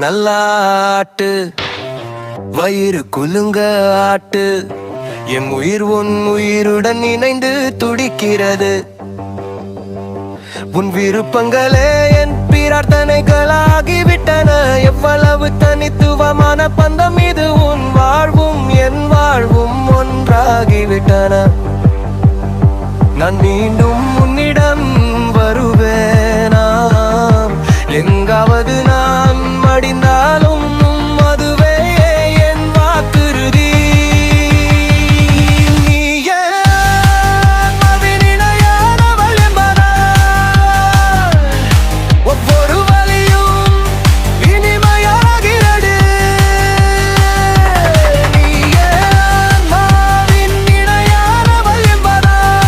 நல்லா ஆட்டு, வயிறு குலுங்க ஆட்டு, என் உயிர் உன் உயிருடன் இணைந்து துடிக்கிறது. உன் விருப்பங்களே என் பிரார்த்தனைகளாகிவிட்டன. எவ்வளவு தனித்துவமான பந்தம் இது, உன் வாழ்வும் என் வாழ்வும் ஒன்றாகிவிட்டன. நான் மீண்டும் உன்னிடம் வருவேனாம், எங்காவது நான் மடிந்தாலும் அதுவே என் வாக்குறுதி. நீயே மதினினையானவள் என்பதால் ஒவ்வொரு வழியும் இனிமையாகிறது. நீயே ஆன்மாவின் இணையானவள் என்பதால்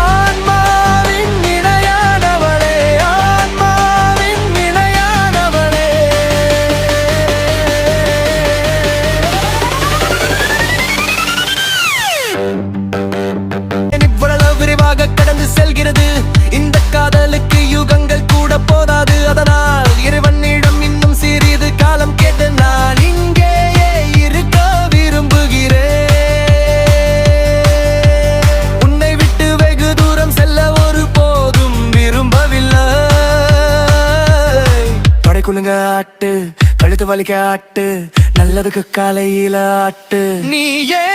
ஆன்மாவின் இணையானவளே, ஆன்மாவின் இணையானவளே. இவ்வளவு விரைவாக கடந்து செல்கிறது இந்த காதலுக்கு யுகங்கள் கூட போதாது. அதனால் இறைவனிடம் இன்னும் சிறிது காலம் கேட்டு நான் இங்கேயே இருக்க விரும்புகிறேன். உன்னை விட்டு வெகு தூரம் செல்ல ஒரு போதும் விரும்பவில்லை. தொடை குலுங்க ஆட்டு, கழுத்து வலிக்க ஆட்டு, நல்லதுக்கு காலையில ஆட்டு. நீயே